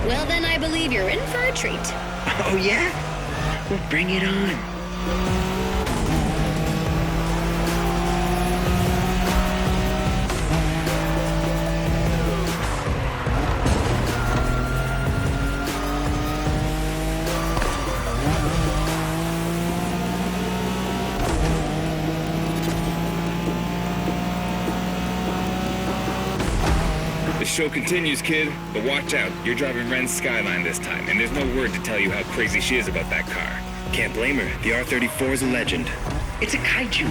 Well, then I believe you're in for a treat. Oh, yeah? Well, bring it on. The show continues, kid, but watch out. You're driving Ren's Skyline this time, and there's no word to tell you how crazy she is about that car. Can't blame her. The R34 is a legend. It's a kaiju.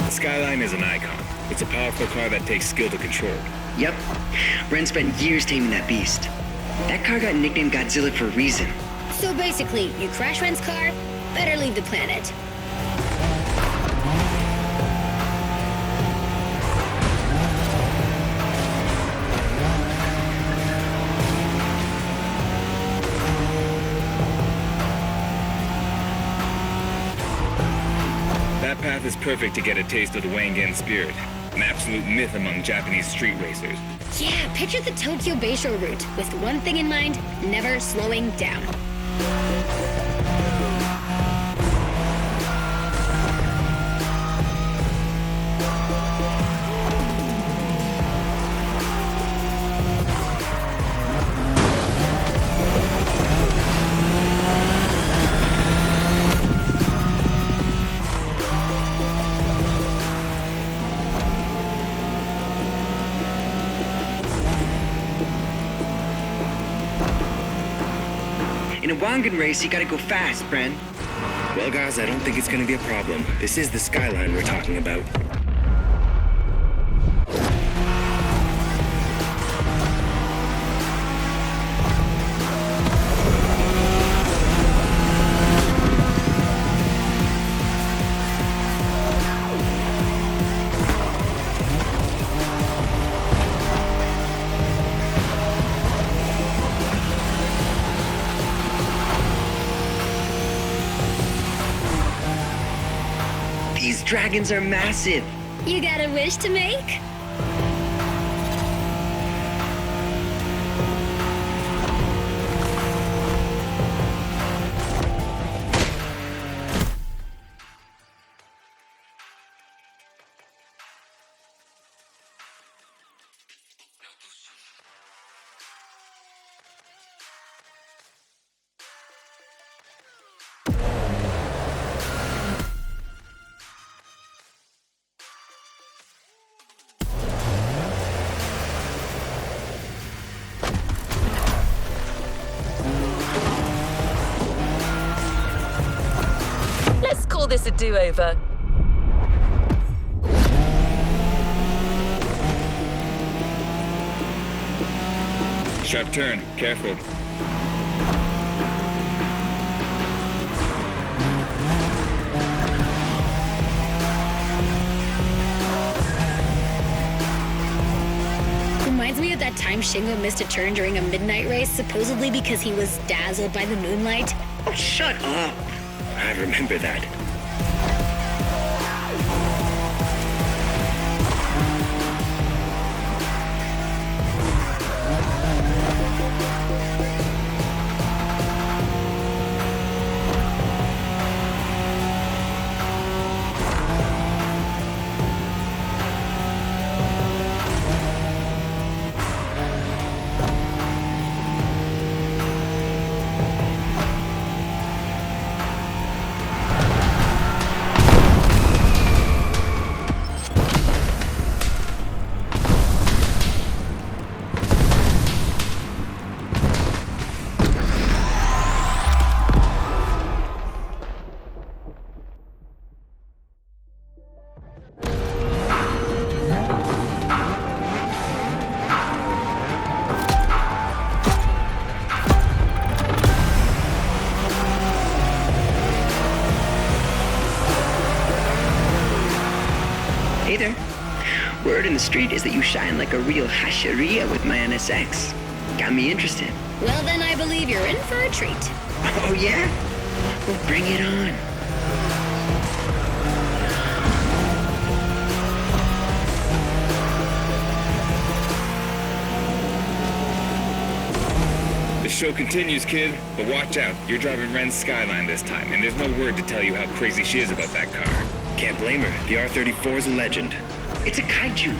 The Skyline is an icon. It's a powerful car that takes skill to control. Yep. Ren spent years taming that beast. That car got nicknamed Godzilla for a reason. So basically, you crash Ren's car, better leave the planet. That path is perfect to get a taste of the Wangan spirit, an absolute myth among Japanese street racers. Yeah, picture the Tokyo Bayshore route, with one thing in mind, never slowing down. In a Wangan race, you gotta go fast, Bren. Well, guys, I don't think it's gonna be a problem. This is the Skyline we're talking about. These dragons are massive. You got a wish to make? Let's call this a do-over. Sharp turn, careful. Reminds me of that time Shingo missed a turn during a midnight race, supposedly because he was dazzled by the moonlight. Oh, shut up. I remember that. Hey there. Word in the street is that you shine like a real hasheria with my NSX. Got me interested. Well, then I believe you're in for a treat. Oh, yeah? Well, bring it on. The show continues, kid, but watch out. You're driving Ren's Skyline this time, and there's no word to tell you how crazy she is about that car. Can't blame her. The R-34 is a legend. It's a kaiju.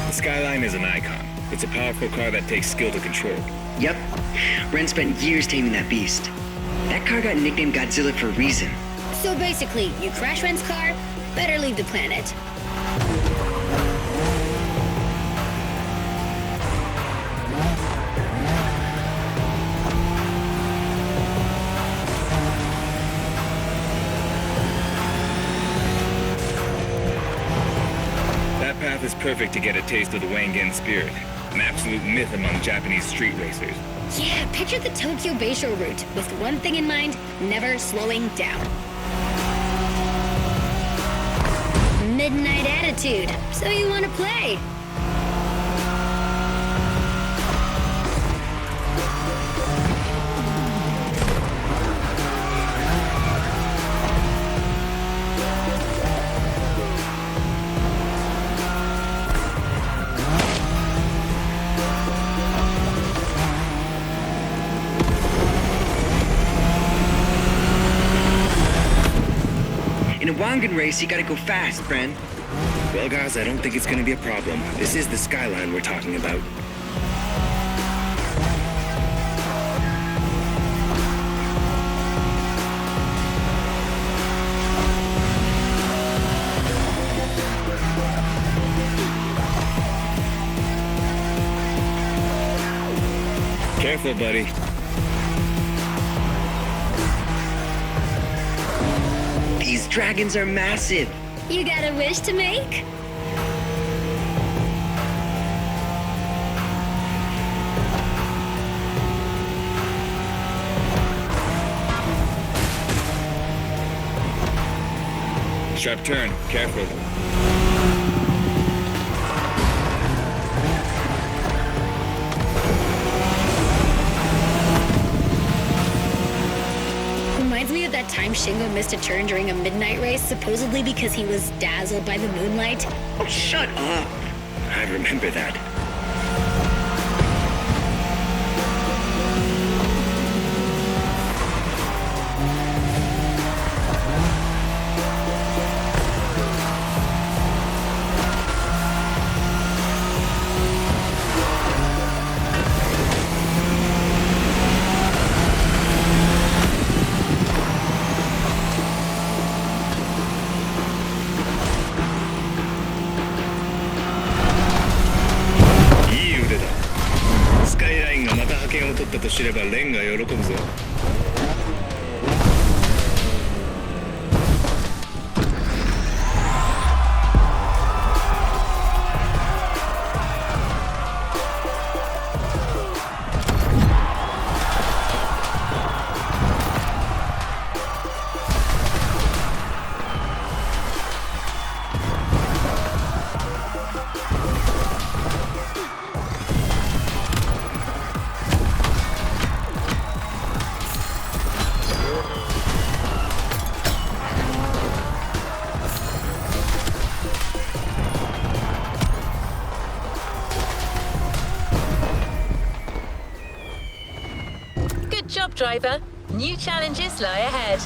The Skyline is an icon. It's a powerful car that takes skill to control. Yep. Ren spent years taming that beast. That car got nicknamed Godzilla for a reason. So basically, you crash Ren's car, better leave the planet. That path is perfect to get a taste of the Wangen spirit, an absolute myth among Japanese street racers. Yeah, picture the Tokyo Bayshore route, with one thing in mind, never slowing down. Midnight attitude, so you want to play. In a Wangen race, you gotta go fast, friend. Well, guys, I don't think it's gonna be a problem. This is the Skyline we're talking about. Careful, buddy. These dragons are massive. You got a wish to make? Sharp turn. Careful. Reminds me of that time Shingo missed a turn during a midnight race, supposedly because he was dazzled by the moonlight. Oh, shut up. I remember that.いい腕だ。スカイラインがまた覇権を取ったと知ればレンが喜ぶぞ。Good job, driver. New challenges lie ahead.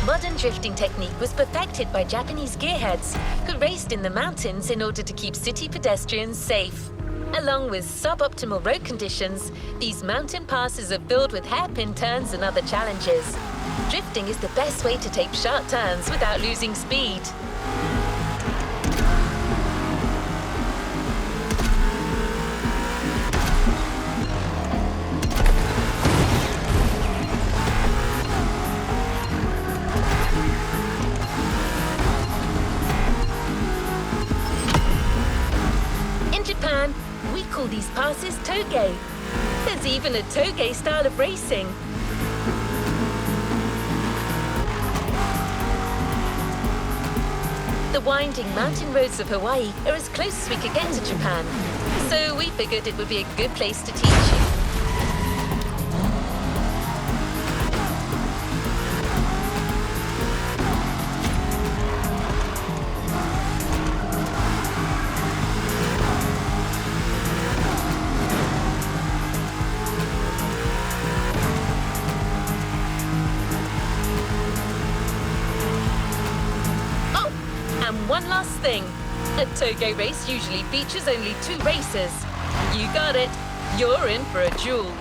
Modern drifting technique was perfected by Japanese gearheads who raced in the mountains in order to keep city pedestrians safe. Along with suboptimal road conditions, these mountain passes are filled with hairpin turns and other challenges. Drifting is the best way to take sharp turns without losing speed. In Japan, we call these passes toge. There's even a toge style of racing. The winding mountain roads of Hawaii are as close as we could get to Japan, so we figured it would be a good place to teach you. One last thing. A toge race usually features only 2 racers. You got it. You're in for a duel.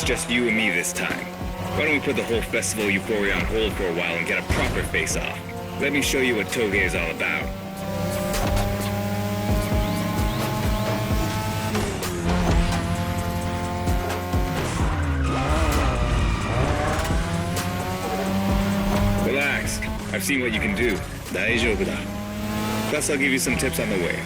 Just you and me this time. Why don't we put the whole festival euphoria on hold for a while and get a proper face-off? Let me show you what toge is all about. Relax. I've seen what you can do. 大丈夫だ. Plus, I'll give you some tips on the way.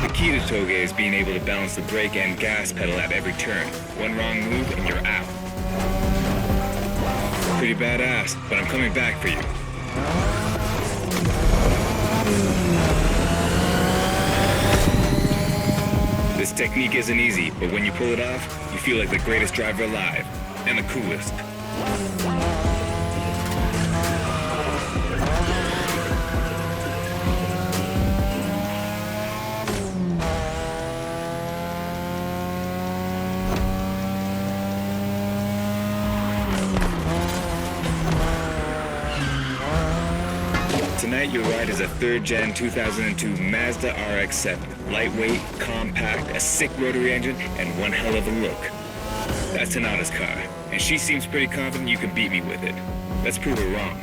The key to toge is being able to balance the brake and gas pedal at every turn. One wrong move and you're out. Pretty badass, but I'm coming back for you. This technique isn't easy, but when you pull it off, you feel like the greatest driver alive, and the coolest. Tonight, your ride is a 3rd Gen 2002 Mazda RX-7. Lightweight, compact, a sick rotary engine, and one hell of a look. That's Tanada's car, and she seems pretty confident you can beat me with it. Let's prove her wrong.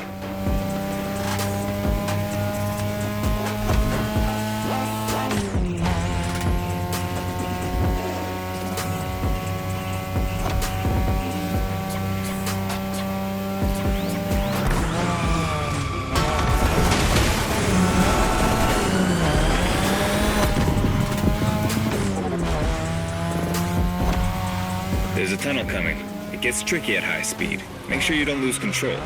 There's a tunnel coming. It gets tricky at high speed. Make sure you don't lose control.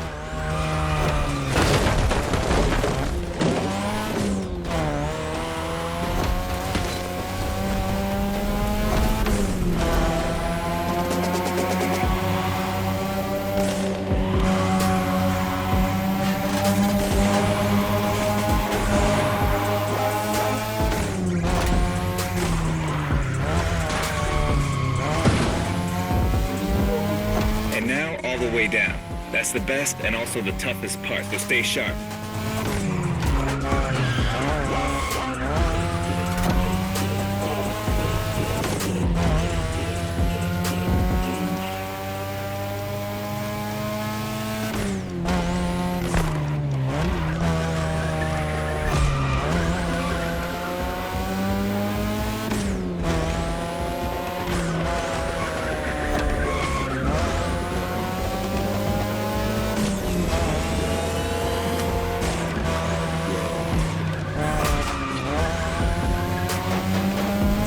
All the way down. That's the best and also the toughest part, so stay sharp.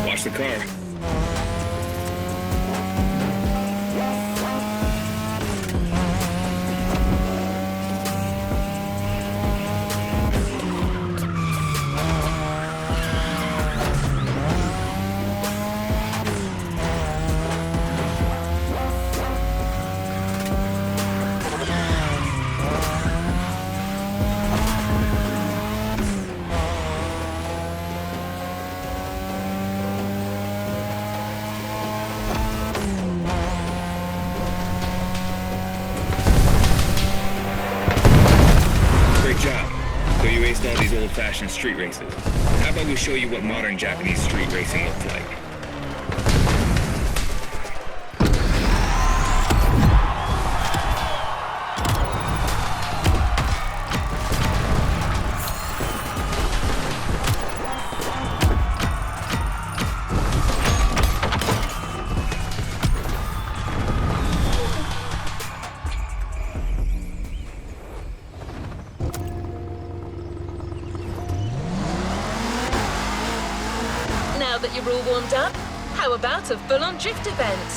Watch the car. old-fashioned street races. How about we show you what modern Japanese street racing looks like? Now that you're all warmed up, how about a full-on drift event?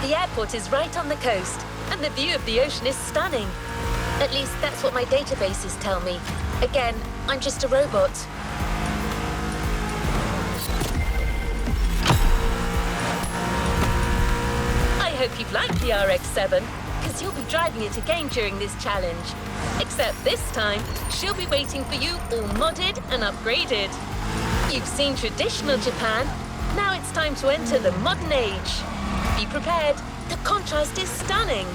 The airport is right on the coast, and the view of the ocean is stunning. At least that's what my databases tell me. Again, I'm just a robot. I hope you've liked the RX-7, because you'll be driving it again during this challenge. Except this time, she'll be waiting for you all modded and upgraded. You've seen traditional Japan. Now it's time to enter the modern age. Be prepared. The contrast is stunning.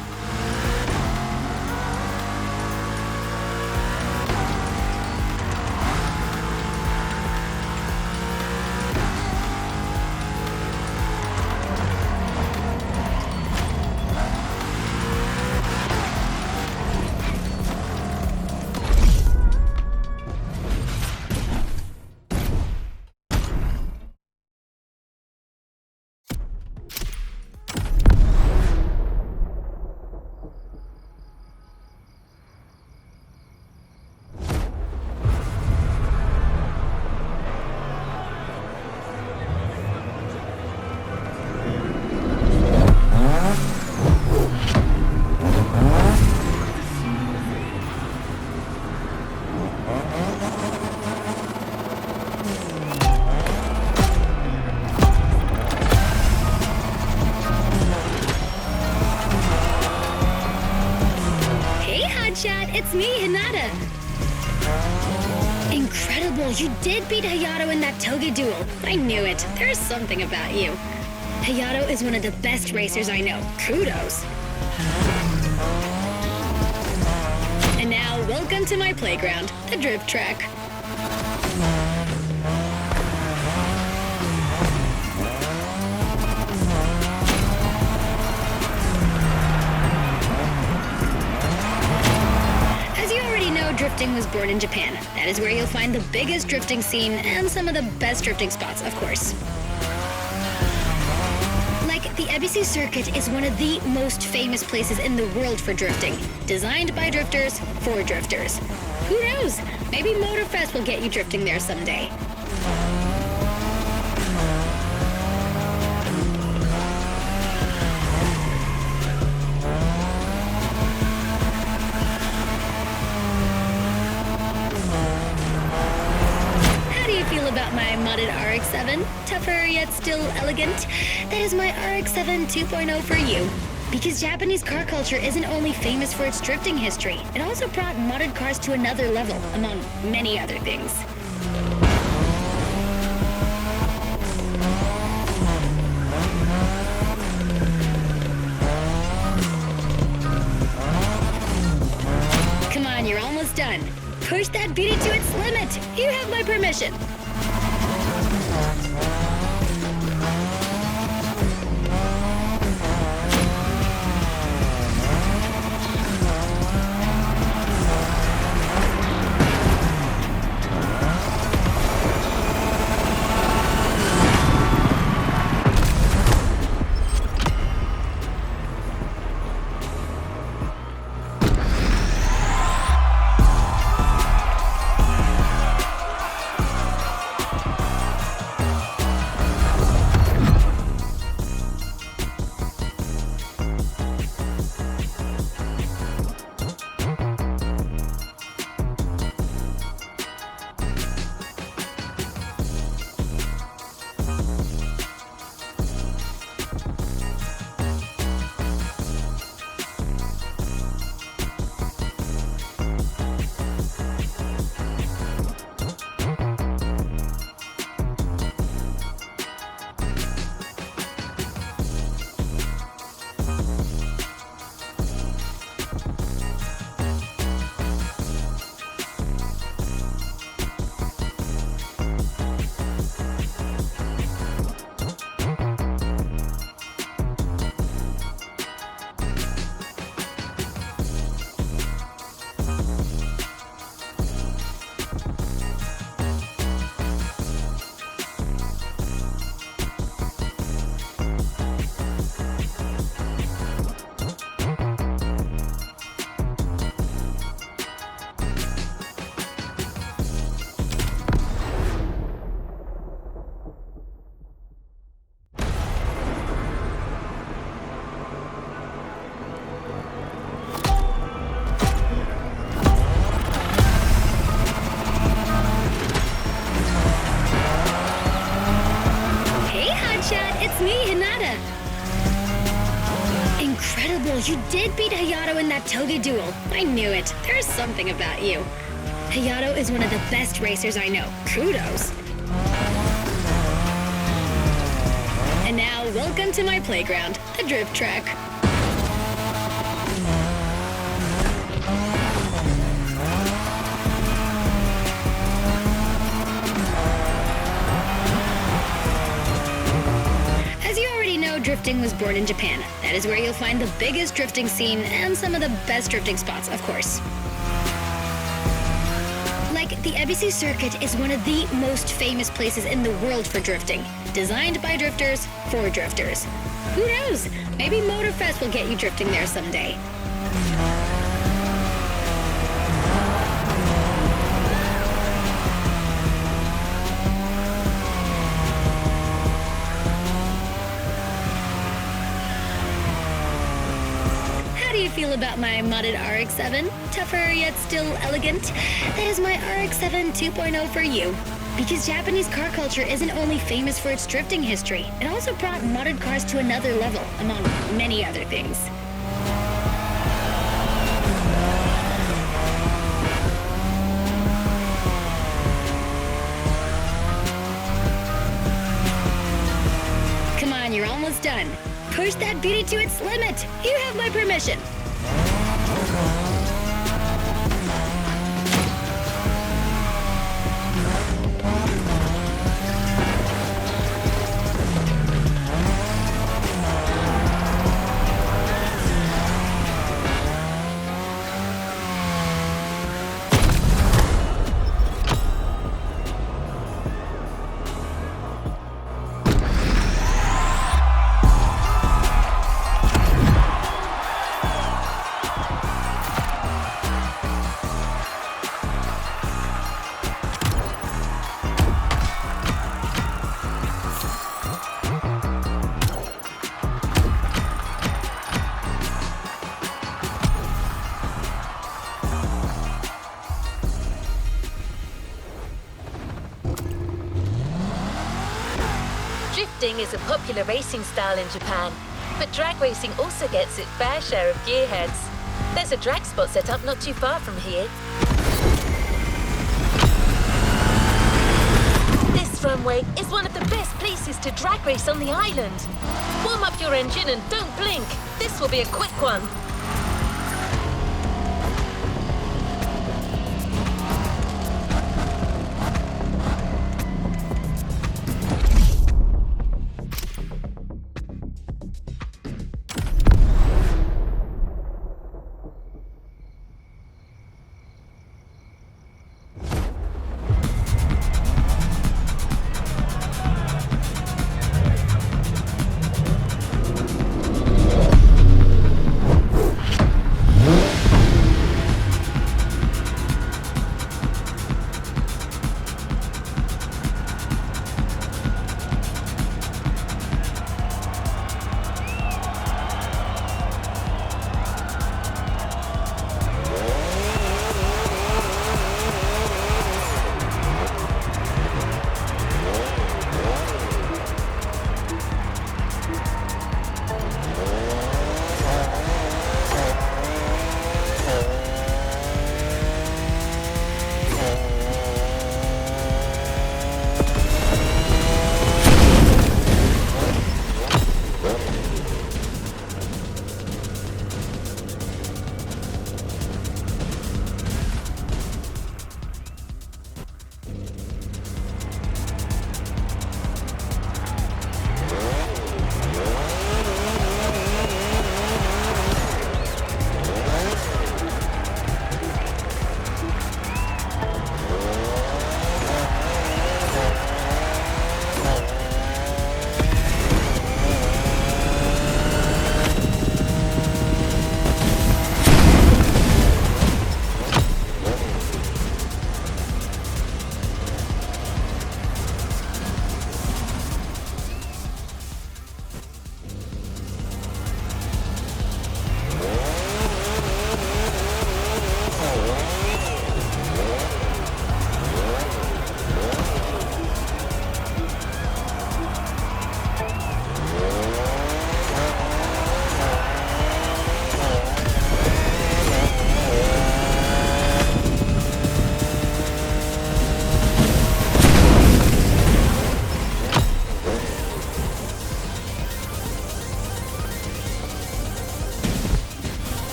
It's me, Hinata. Incredible, you did beat Hayato in that toga duel. I knew it. There's something about you. Hayato is one of the best racers I know. Kudos. And now, welcome to my playground, the drift track. Drifting was born in Japan. That is where you'll find the biggest drifting scene and some of the best drifting spots, of course. Like, the Ebisu Circuit is one of the most famous places in the world for drifting. Designed by drifters, for drifters. Who knows? Maybe Motorfest will get you drifting there someday. About my modded RX-7, tougher yet still elegant. That is my RX-7 2.0 for you. Because Japanese car culture isn't only famous for its drifting history, it also brought modded cars to another level, among many other things. Come on, you're almost done. Push that beauty to its limit. You have my permission. You did beat Hayato in that toge duel. I knew it. There's something about you. Hayato is one of the best racers I know. Kudos. And now, welcome to my playground, the drift track. As you already know, drifting was born in Japan. That is where you'll find the biggest drifting scene and some of the best drifting spots, of course. Like, the Ebisu Circuit is one of the most famous places in the world for drifting. Designed by drifters, for drifters. Who knows? Maybe Motorfest will get you drifting there someday. How do you feel about my modded RX-7? Tougher yet still elegant? That is my RX-7 2.0 for you. Because Japanese car culture isn't only famous for its drifting history, it also brought modded cars to another level, among many other things. Come on, you're almost done. Push that beauty to its limit. You have my permission. Drifting is a popular racing style in Japan, but drag racing also gets its fair share of gearheads. There's a drag spot set up not too far from here. This runway is one of the best places to drag race on the island. Warm up your engine and don't blink. This will be a quick one.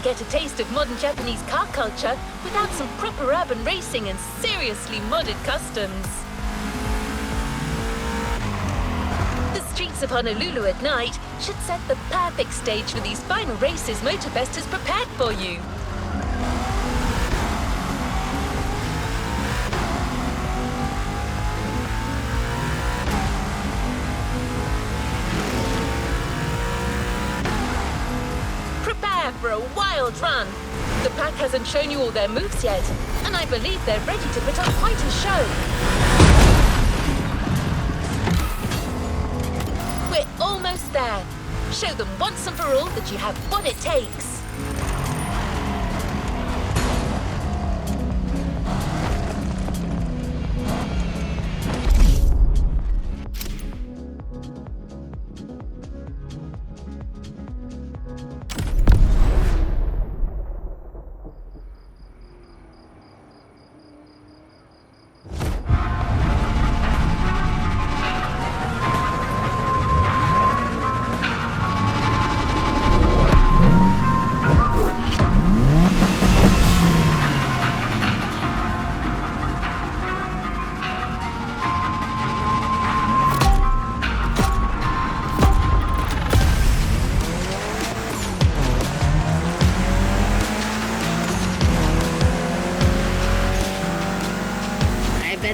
get a taste of modern Japanese car culture without some proper urban racing and seriously modded customs. The streets of Honolulu at night should set the perfect stage for these final races Motorfest has prepared for you. Prepare for a wild run. The pack hasn't shown you all their moves yet, and I believe they're ready to put on quite a show. We're almost there. Show them once and for all that you have what it takes.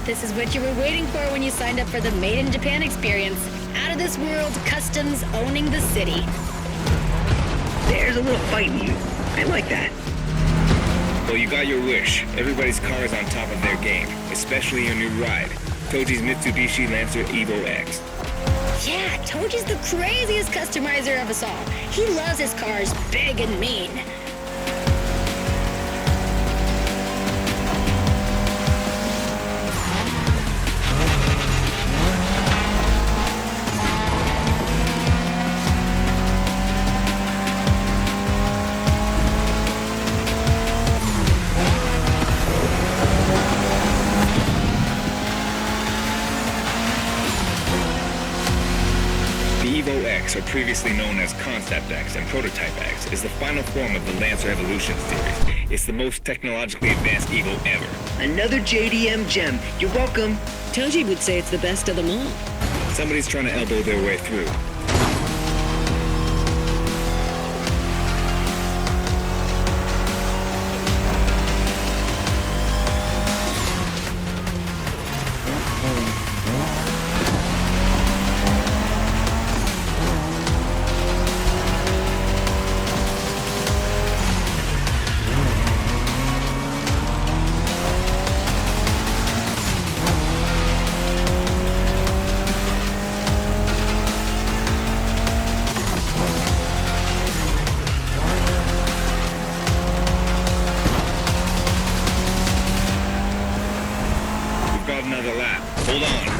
This is what you were waiting for when you signed up for the Made in Japan experience. Out of this world customs owning the city. There's a little fight in you. I like that. Well, you got your wish. Everybody's car is on top of their game, especially your new ride, Toji's Mitsubishi Lancer Evo X. Yeah, Toji's the craziest customizer of us all. He loves his cars big and mean. Or previously known as Concept X and Prototype X, is the final form of the Lancer Evolution series. It's the most technologically advanced Evo ever. Another JDM gem. You're welcome. Toji would say it's the best of them all. Somebody's trying to elbow their way through. Another lap. Hold on.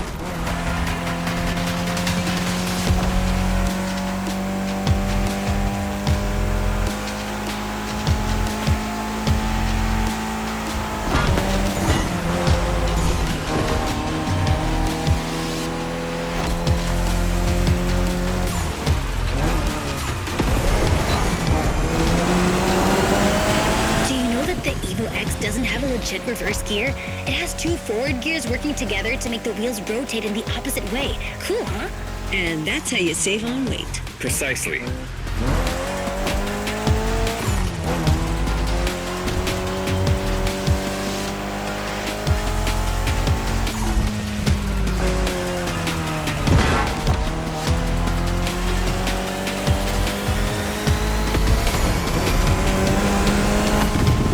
Doesn't have a legit reverse gear. It has two forward gears working together to make the wheels rotate in the opposite way. Cool, huh? And that's how you save on weight. Precisely.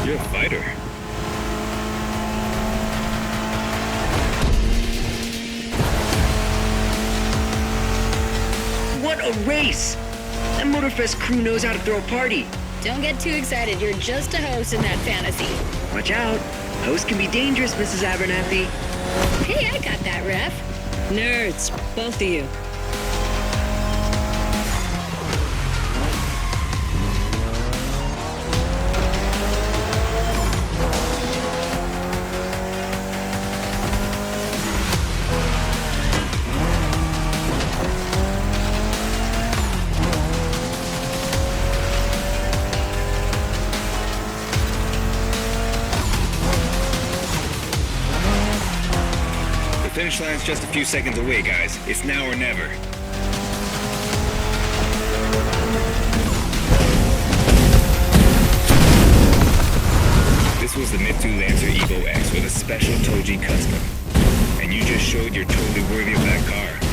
You're a fighter. What a race! That Motorfest crew knows how to throw a party. Don't get too excited. You're just a host in that fantasy. Watch out. Hosts can be dangerous, Mrs. Abernathy. Hey, I got that, ref. Nerds, both of you. Finish line's just a few seconds away, guys. It's now or never. This was the Mitsu Lancer Evo X with a special Toji custom. And you just showed you're totally worthy of that car.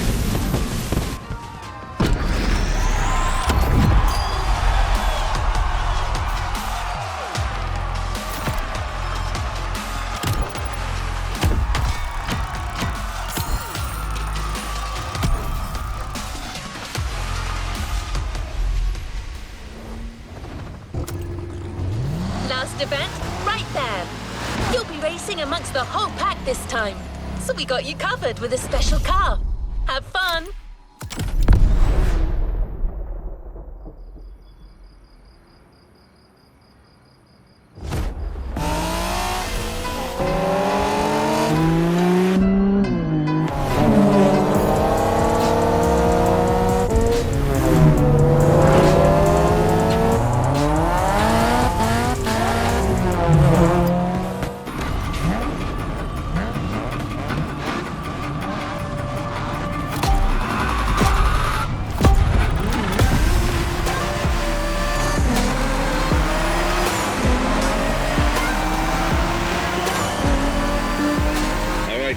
Last event, right there. You'll be racing amongst the whole pack this time. So we got you covered with a special car. Have fun!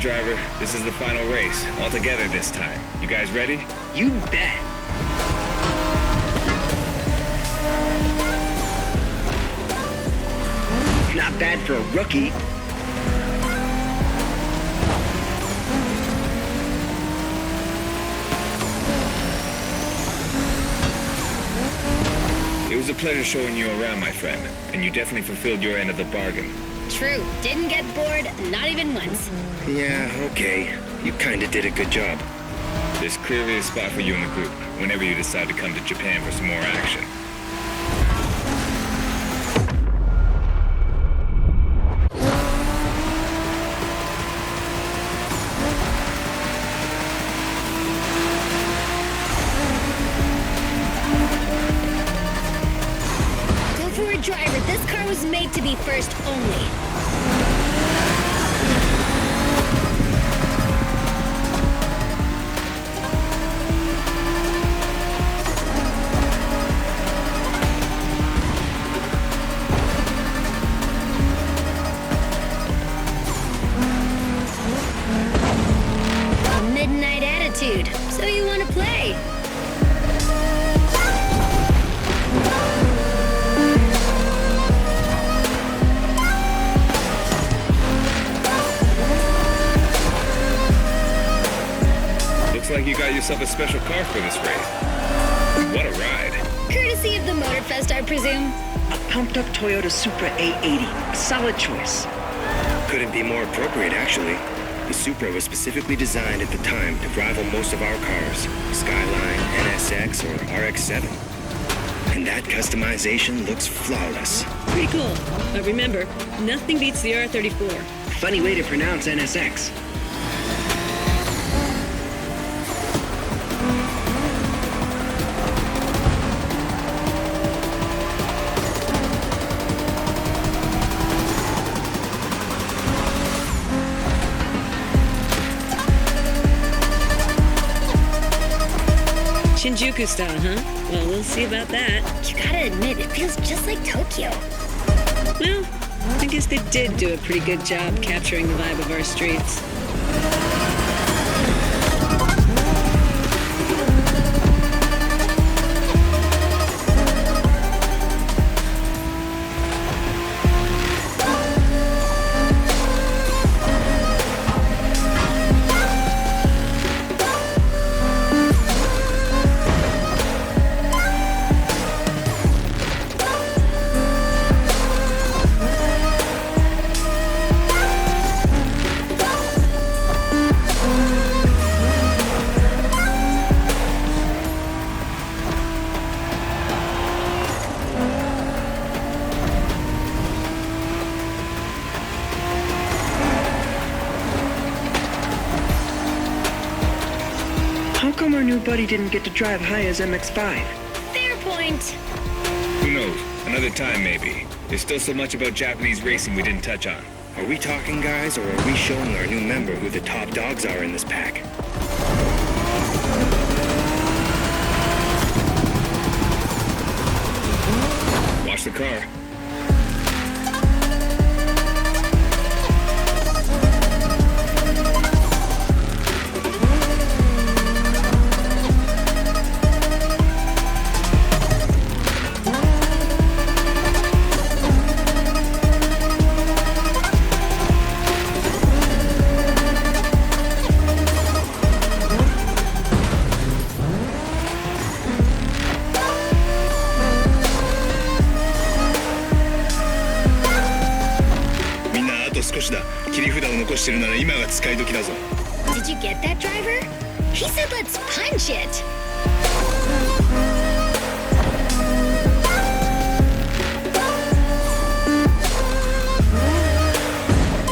Driver, this is the final race, all together this time. You guys ready? You bet. Not bad for a rookie. It was a pleasure showing you around, my friend, and you definitely fulfilled your end of the bargain. True. Didn't get bored, not even once. Yeah, okay. You kinda did a good job. There's clearly a spot for you in the group, whenever you decide to come to Japan for some more action. Go for it, driver. This car was made to be first only. Midnight attitude. So you want to play? Looks like you got yourself a special car for this race. What a ride. Courtesy of the Motorfest, I presume. A pumped-up Toyota Supra A80. A solid choice. Couldn't be more appropriate, actually. The Supra was specifically designed at the time to rival most of our cars, Skyline, NSX, or RX-7. And that customization looks flawless. Pretty cool. But remember, nothing beats the R34. Funny way to pronounce NSX. Shinjuku style, huh? Well, we'll see about that. You gotta admit, it feels just like Tokyo. Well, I guess they did do a pretty good job capturing the vibe of our streets. How come our new buddy didn't get to drive Haya's MX-5? Fair point. Who knows? Another time, maybe. There's still so much about Japanese racing we didn't touch on. Are we talking, guys, or are we showing our new member who the top dogs are in this pack? Watch the car. Did you get that, driver? He said let's punch it.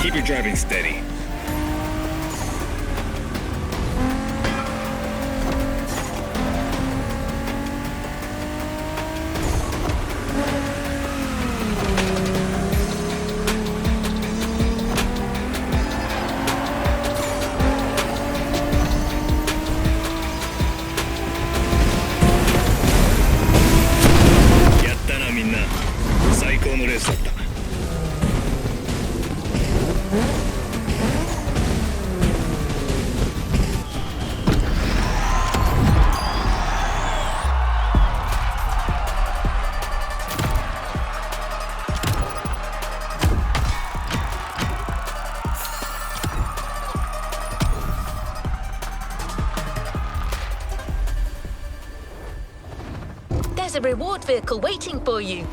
Keep your driving steady. There's a reward vehicle waiting for you.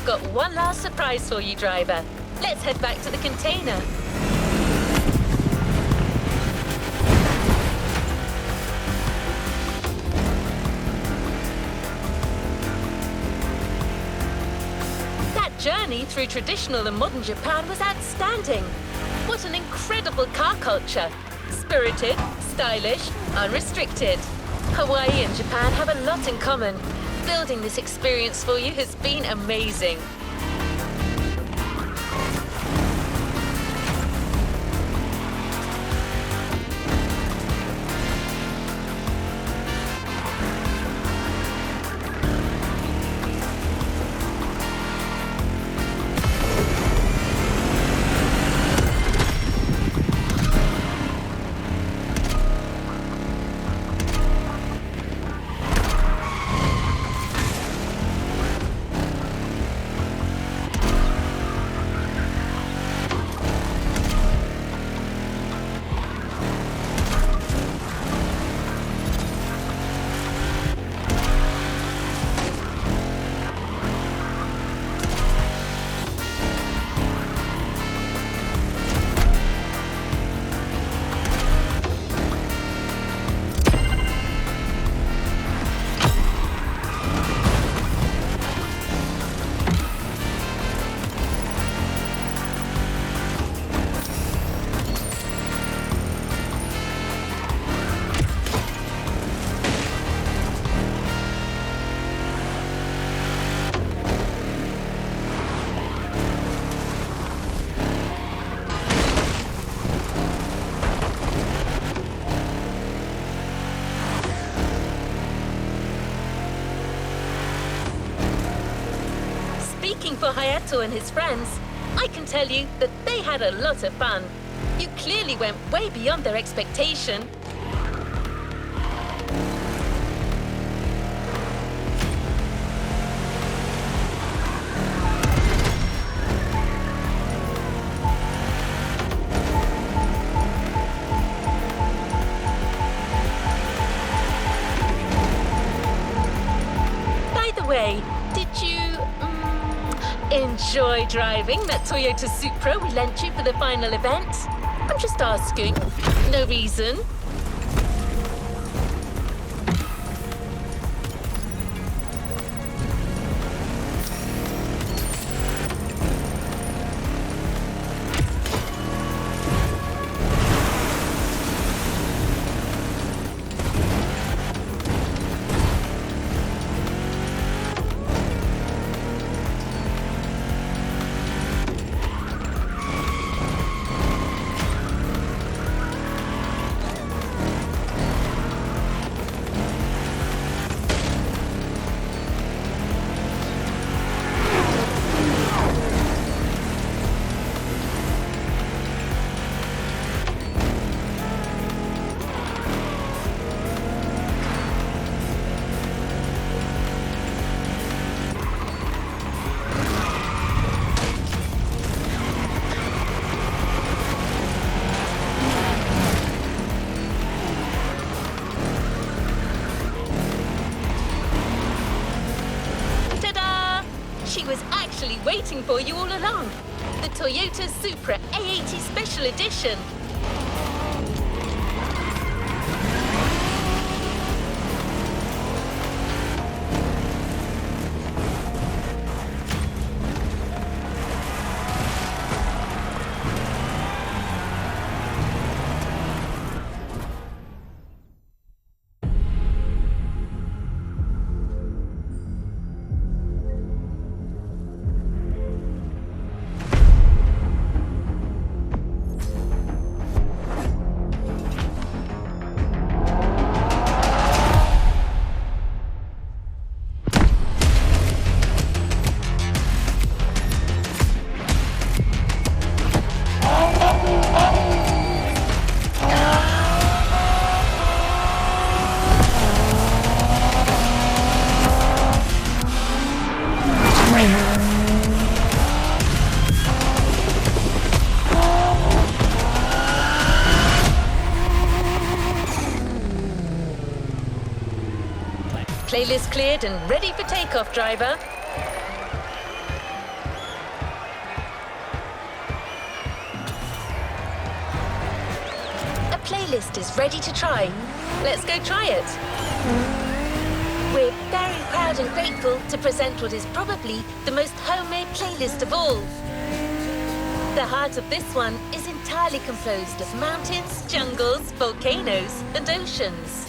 got one last surprise for you, driver. Let's head back to the container. That journey through traditional and modern Japan was outstanding. What an incredible car culture. Spirited, stylish, unrestricted. Hawaii and Japan have a lot in common. Building this experience for you has been amazing. Speaking for Hayato and his friends, I can tell you that they had a lot of fun. You clearly went way beyond their expectation. By the way, did you enjoy driving that Toyota Supra we lent you for the final event? I'm just asking. No reason. Was actually waiting for you all along. The Toyota Supra A80 Special Edition. Playlist cleared and ready for takeoff, driver. playlist is ready to try. Let's go try it. We're very proud and grateful to present what is probably the most homemade playlist of all. The heart of this one is entirely composed of mountains, jungles, volcanoes, and oceans.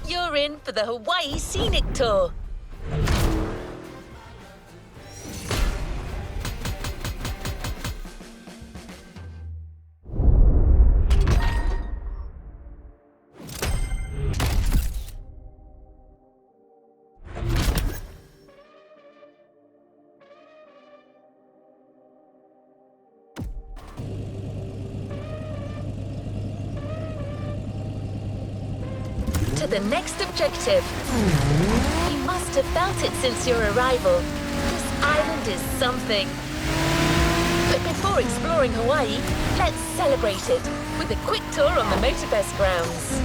You're in for the Hawaii Scenic Tour. To the next objective. You must have felt it since your arrival. This island is something. But before exploring Hawaii, let's celebrate it with a quick tour on the Motorfest grounds.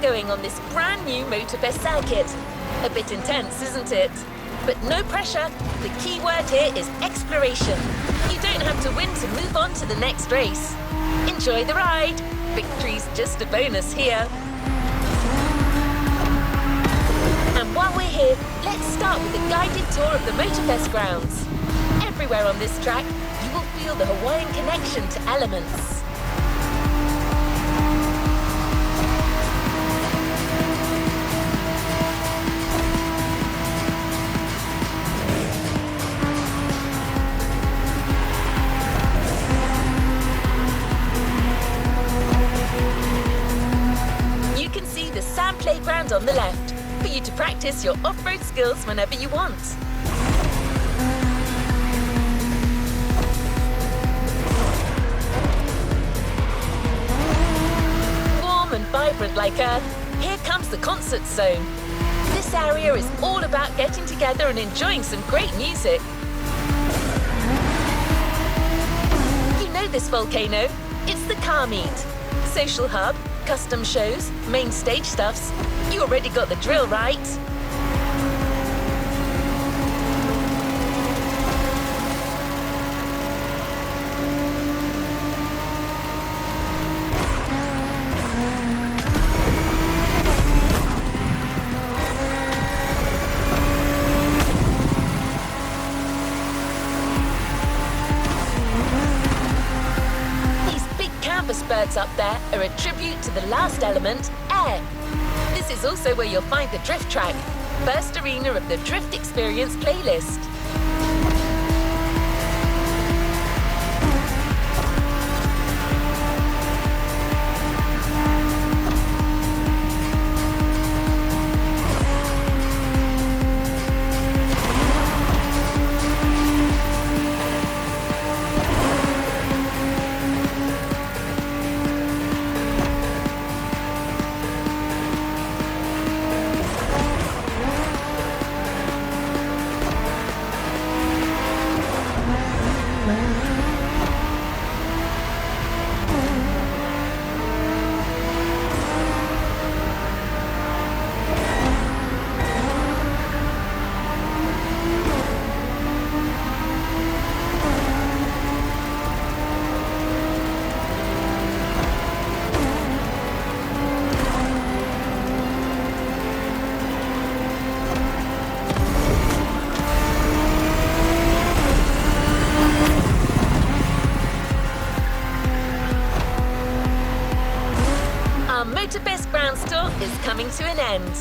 going on this brand new Motorfest circuit. A bit intense, isn't it? But no pressure. The key word here is exploration. You don't have to win to move on to the next race. Enjoy the ride. Victory's just a bonus here. And while we're here, let's start with a guided tour of the Motorfest grounds. Everywhere on this track, you will feel the Hawaiian connection to elements. You can see the sand playground on the left, for you to practice your off-road skills whenever you want. Warm and vibrant like Earth, here comes the concert zone. This area is all about getting together and enjoying some great music. You know this volcano, it's the car meet. Social hub, custom shows, main stage stuffs. You already got the drill, right? Birds up there are a tribute to the last element, air. This is also where you'll find the drift track, first arena of the Drift Experience playlist. Motorfest Grounds tour is coming to an end.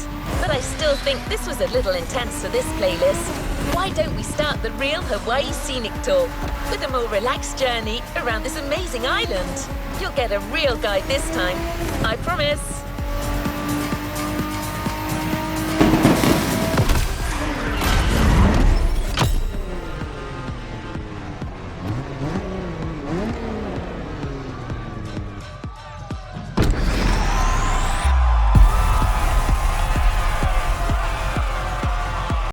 But I still think this was a little intense for this playlist. Why don't we start the real Hawaii Scenic Tour with a more relaxed journey around this amazing island? You'll get a real guide this time, I promise.